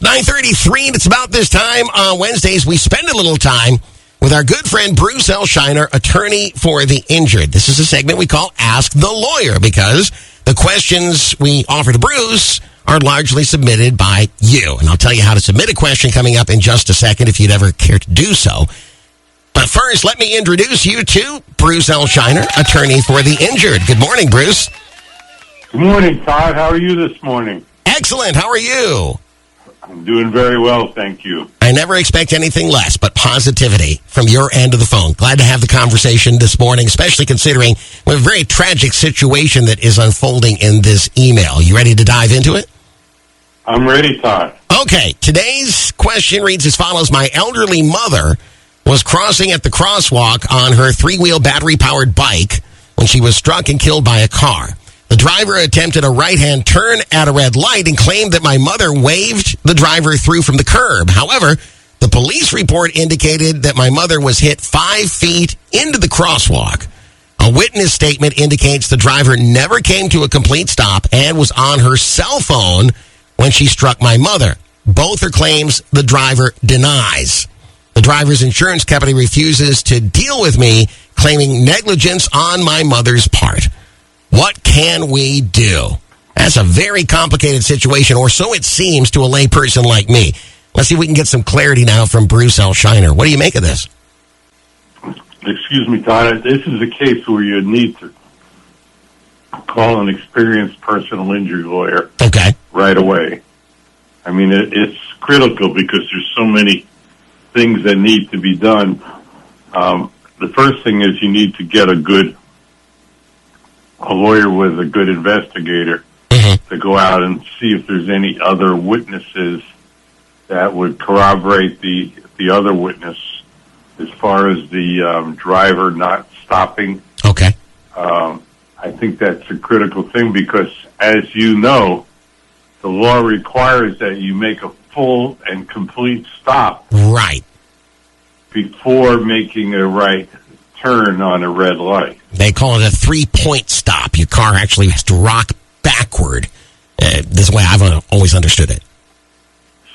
9:33, and it's about this time on Wednesdays. We spend a little time with our good friend Bruce L. Scheiner, attorney for the injured. This is a segment we call Ask the Lawyer because the questions we offer to Bruce are largely submitted by you. And I'll tell you how to submit a question coming up in just a second if you'd ever care to do so. But first, let me introduce you to Bruce L. Scheiner, attorney for the injured. Good morning, Bruce. Good morning, Todd. How are you this morning? Excellent. How are you? I'm doing very well, thank you. I never expect anything less but positivity from your end of the phone. Glad to have the conversation this morning, especially considering a very tragic situation that is unfolding in this email. You ready to dive into it? I'm ready, Todd. Okay, today's question reads as follows. My elderly mother was crossing at the crosswalk on her three-wheel battery-powered bike when she was struck and killed by a car. The driver attempted a right-hand turn at a red light and claimed that my mother waved the driver through from the curb. However, the police report indicated that my mother was hit 5 feet into the crosswalk. A witness statement indicates the driver never came to a complete stop and was on her cell phone when she struck my mother. Both are claims the driver denies. The driver's insurance company refuses to deal with me, claiming negligence on my mother's part. What can we do? That's a very complicated situation, or so it seems to a lay person like me. Let's see if we can get some clarity now from Bruce L. Scheiner. What do you make of this? Excuse me, Todd. This is a case where you need to call an experienced personal injury lawyer right away. I mean, it's critical because there's so many things that need to be done. The first thing is you need to get a lawyer with a good investigator to go out and see if there's any other witnesses that would corroborate the other witness as far as the driver not stopping. Okay. I think that's a critical thing because, as you know, the law requires that you make a full and complete stop. Right. Before making a right turn on a red light. They call it a 3-point stop. Your car actually has to rock backward. This is the way I've always understood it.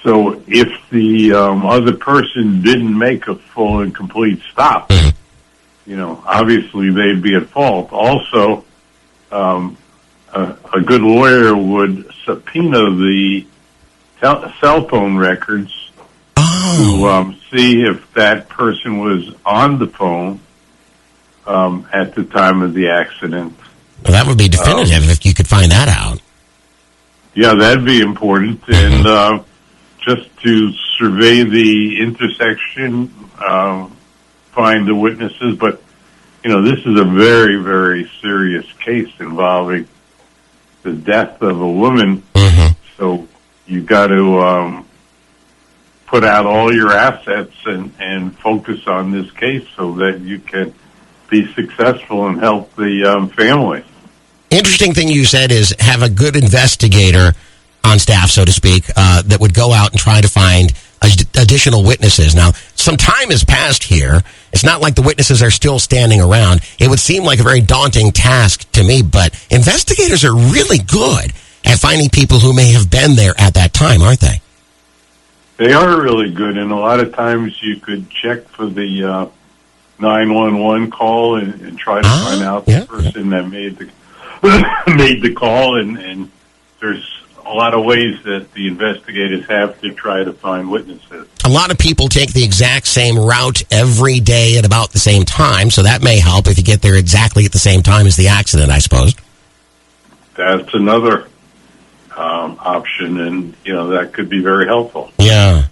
So if the other person didn't make a full and complete stop, obviously they'd be at fault. Also, a good lawyer would subpoena the cell phone records to see if that person was on the phone at the time of the accident. Well, that would be definitive if you could find that out. Yeah, that'd be important. And just to survey the intersection, find the witnesses. But, this is a very, very serious case involving the death of a woman. So you got to put out all your assets and focus on this case so that you can be successful and help the family. Interesting thing you said is have a good investigator on staff, so to speak, that would go out and try to find additional witnesses. Now, some time has passed here. It's not like the witnesses are still standing around. It would seem like a very daunting task to me, but investigators are really good at finding people who may have been there at that time, aren't they? They are really good, and a lot of times you could check for the 911 call and try to find out the person that made the call, and there's a lot of ways that the investigators have to try to find witnesses. A lot of people take the exact same route every day at about the same time, so that may help if you get there exactly at the same time as the accident, I suppose. That's another option, and, that could be very helpful. Yeah.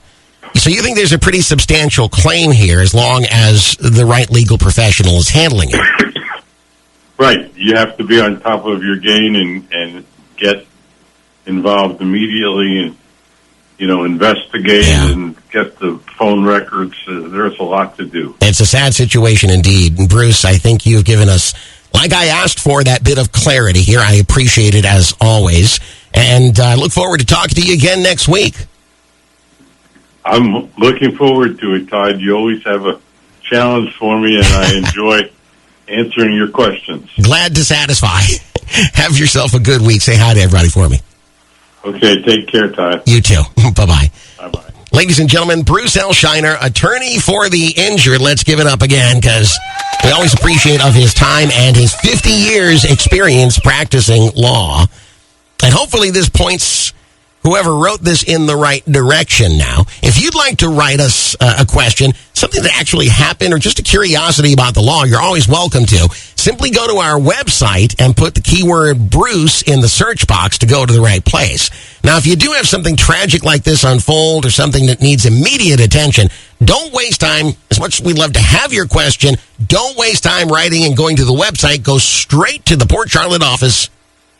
So you think there's a pretty substantial claim here as long as the right legal professional is handling it? Right. You have to be on top of your game and get involved immediately and, investigate and get the phone records. There's a lot to do. It's a sad situation indeed. And Bruce, I think you've given us, like I asked for, that bit of clarity here. I appreciate it as always. And I look forward to talking to you again next week. I'm looking forward to it, Todd. You always have a challenge for me, and I enjoy answering your questions. Glad to satisfy. Have yourself a good week. Say hi to everybody for me. Okay, take care, Todd. You too. Bye-bye. Bye-bye. Ladies and gentlemen, Bruce L. Scheiner, attorney for the injured. Let's give it up again because we always appreciate of his time and his 50 years experience practicing law. And hopefully this points whoever wrote this in the right direction now. If you'd like to write us a question, something that actually happened, or just a curiosity about the law, you're always welcome to. Simply go to our website and put the keyword Bruce in the search box to go to the right place. Now, if you do have something tragic like this unfold or something that needs immediate attention, don't waste time. As much as we'd love to have your question, don't waste time writing and going to the website. Go straight to the Port Charlotte office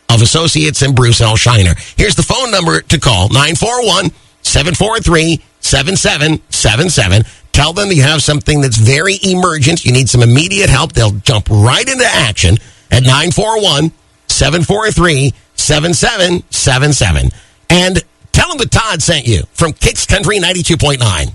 of Associates and Bruce L. Scheiner. Here's the phone number to call, 941-743-7777. Tell them you have something that's very emergent. You need some immediate help. They'll jump right into action at 941-743-7777. And tell them that Todd sent you from Kicks Country 92.9.